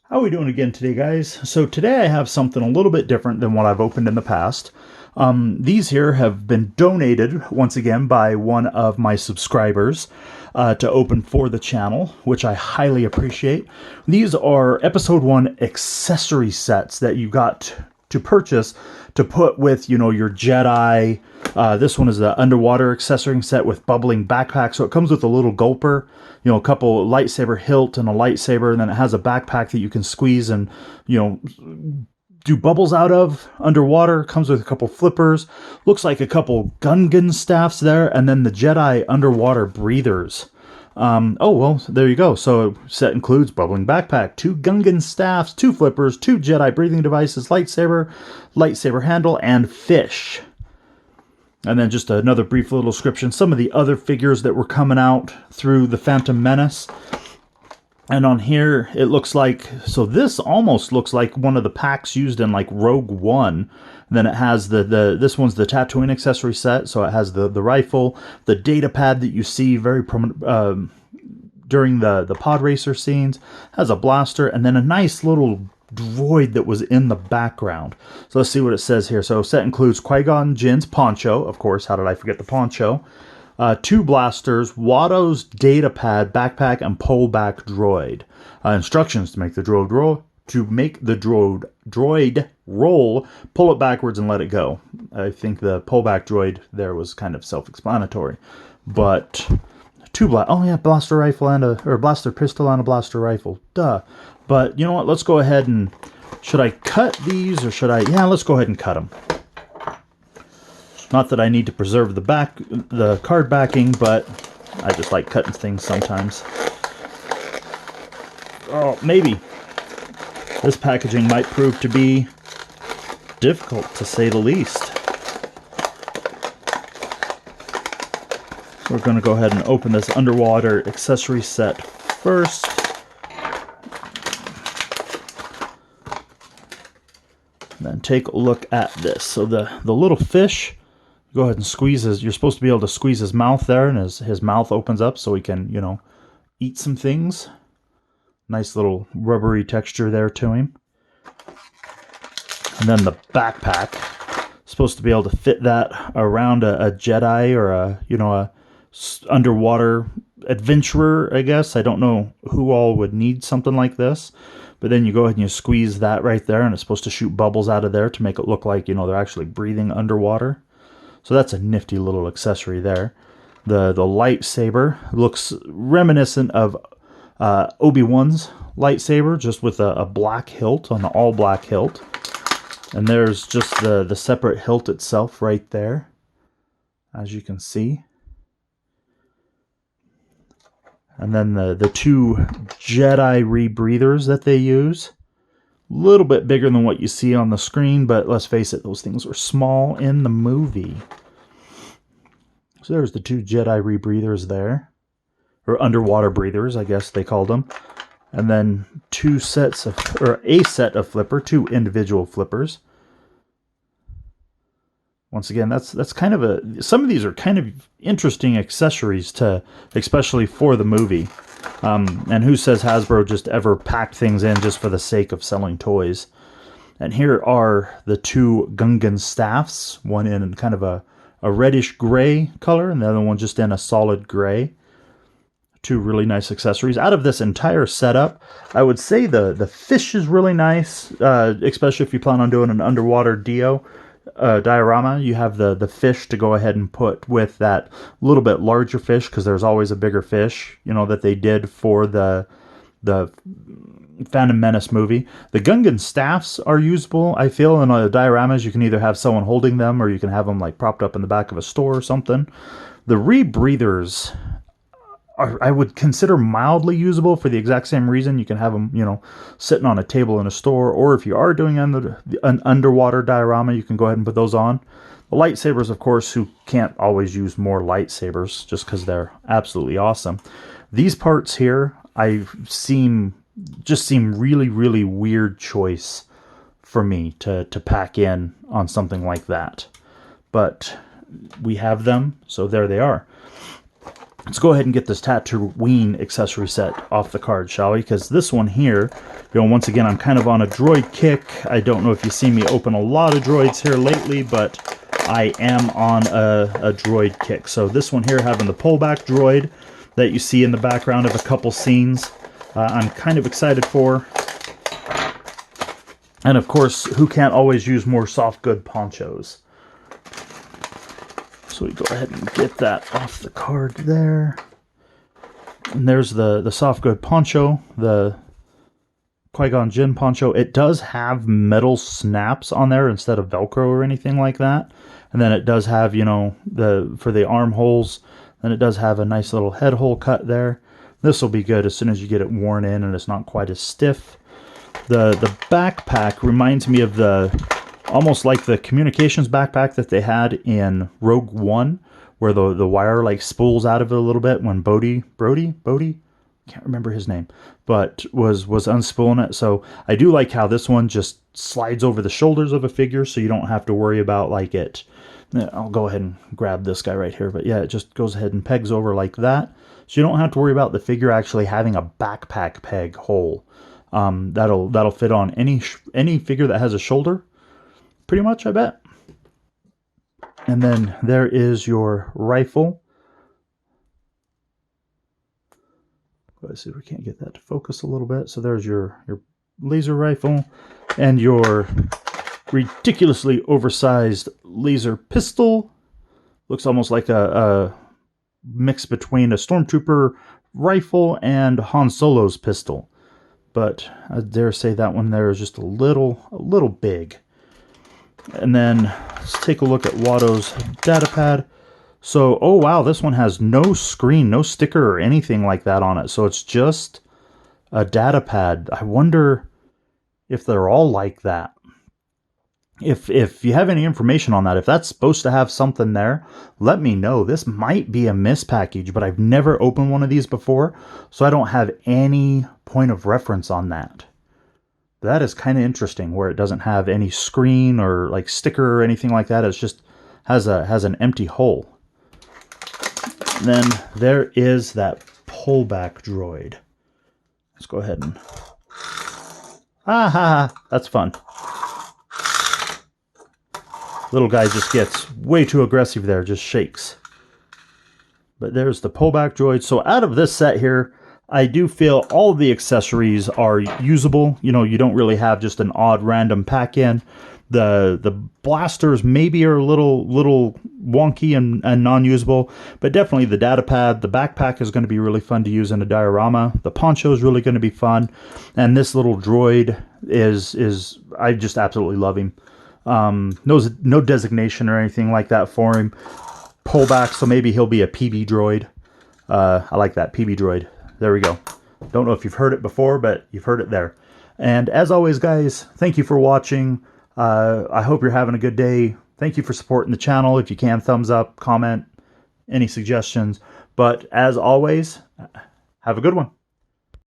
How are we doing again today, guys? So today I have something a little bit different than what I've opened in the past. These here have been donated, once again, by one of my subscribers to open for the channel, which I highly appreciate. These are Episode 1 accessory sets that you got to purchase to put with, your Jedi. This one is the underwater accessory set with bubbling backpack. So it comes with a little gulper, a couple lightsaber hilt and a lightsaber, and then it has a backpack that you can squeeze and, do bubbles out of underwater. Comes with a couple flippers. Looks like a couple Gungan staffs there, and then the Jedi underwater breathers. Oh, well, there you go. So set includes bubbling backpack, 2 Gungan staffs, 2 flippers, 2 Jedi breathing devices, lightsaber handle, and fish. And then just another brief little description. Some of the other figures that were coming out through the Phantom Menace. And on here, it looks like, so this almost looks like one of the packs used in like Rogue One. And then it has this one's the Tatooine accessory set. So it has the rifle, the data pad that you see very during the pod racer scenes, has a blaster, and then a nice little droid that was in the background. So let's see what it says here. So set includes Qui-Gon Jinn's Poncho, of course. How did I forget the Poncho? 2 blasters, Watto's data pad, backpack, and Pullback Droid. Instructions to make the droid roll, pull it backwards and let it go. I think the Pullback Droid there was kind of self-explanatory, but 2 blaster rifle and a blaster pistol and a blaster rifle. Duh. But you know what? Let's go ahead and should I cut these or should I? Yeah, let's go ahead and cut them. Not that I need to preserve the card backing, but I just like cutting things sometimes. Oh, maybe this packaging might prove to be difficult, to say the least. So we're going to go ahead and open this underwater accessory set first. And then take a look at this. So the little fish, go ahead and squeeze his, you're supposed to be able to squeeze his mouth there, and his mouth opens up so he can, eat some things. Nice little rubbery texture there to him. And then the backpack, supposed to be able to fit that around a Jedi or a underwater adventurer, I guess. I don't know who all would need something like this. But then you go ahead and you squeeze that right there, and it's supposed to shoot bubbles out of there to make it look like, they're actually breathing underwater. So that's a nifty little accessory there. The lightsaber looks reminiscent of Obi-Wan's lightsaber, just with a black hilt, an all-black hilt. And there's just the separate hilt itself right there, as you can see. And then the 2 Jedi rebreathers that they use. A little bit bigger than what you see on the screen, but let's face it, those things were small in the movie. So there's the 2 Jedi rebreathers there. Or underwater breathers, I guess they called them. And then a set of flipper, 2 individual flippers. Once again, that's kind of some of these are kind of interesting accessories especially for the movie. And who says Hasbro just ever packed things in just for the sake of selling toys? And here are the 2 Gungan staffs, one in kind of a reddish gray color, and the other one just in a solid gray. 2 really nice accessories. Out of this entire setup, I would say the fish is really nice, especially if you plan on doing an underwater diorama. You have the fish to go ahead and put with that little bit larger fish, because there's always a bigger fish, that they did for the Phantom Menace movie. The Gungan staffs are usable, I feel, in dioramas. You can either have someone holding them, or you can have them like propped up in the back of a store or something. The rebreathers I would consider mildly usable for the exact same reason. You can have them, sitting on a table in a store, or if you are doing an underwater diorama, you can go ahead and put those on. The lightsabers, of course, who can't always use more lightsabers just because they're absolutely awesome. These parts here, seem really, really weird choice for me to pack in on something like that. But we have them, so there they are. let's go ahead and get this Tatooine accessory set off the card, shall we? Because this one here, you know, once again, I'm kind of on a droid kick. I don't know if you've seen me open a lot of droids here lately, but I am on a droid kick. So this one here, having the Pullback Droid that you see in the background of a couple scenes, I'm kind of excited for. And of course, who can't always use more soft good ponchos? So we go ahead and get that off the card there. And there's the soft good poncho, the Qui-Gon Jin Poncho. It does have metal snaps on there instead of Velcro or anything like that. And then it does have, you know, for the armholes, and it does have a nice little head hole cut there. This will be good as soon as you get it worn in and it's not quite as stiff. The backpack reminds me of almost like the communications backpack that they had in Rogue One, where the wire like spools out of it a little bit when Brody, can't remember his name, but was unspooling it. So I do like how this one just slides over the shoulders of a figure, so you don't have to worry about like it. I'll go ahead and grab this guy right here, but yeah, it just goes ahead and pegs over like that, so you don't have to worry about the figure actually having a backpack peg hole. That'll fit on any figure that has a shoulder, pretty much, I bet. And then there is your rifle. Let's see if we can't get that to focus a little bit. So there's your laser rifle and your ridiculously oversized laser pistol. Looks almost like a mix between a Stormtrooper rifle and Han Solo's pistol. But I dare say that one there is just a little big. And then let's take a look at Watto's datapad. So, oh wow, this one has no screen, no sticker or anything like that on it. So it's just a datapad. I wonder if they're all like that. If you have any information on that, if that's supposed to have something there, let me know. This might be a mispackage, but I've never opened one of these before, so I don't have any point of reference on that. That is kind of interesting, where it doesn't have any screen or like sticker or anything like that. It's just has an empty hole. And then there is that Pullback Droid. Let's go ahead and that's fun. Little guy just gets way too aggressive there, just shakes. But there's the Pullback Droid. So out of this set here, I do feel all of the accessories are usable. You know, you don't really have just an odd random pack in. The blasters maybe are a little wonky and non-usable, but definitely the datapad, the backpack is going to be really fun to use in a diorama. The poncho is really going to be fun, and this little droid is I just absolutely love him. No designation or anything like that for him. Pullback, so maybe he'll be a PB droid. I like that, PB droid. There we go. Don't know if you've heard it before, but you've heard it there. And as always, guys, thank you for watching. I hope you're having a good day. Thank you for supporting the channel. If you can, thumbs up, comment, any suggestions. But as always, have a good one.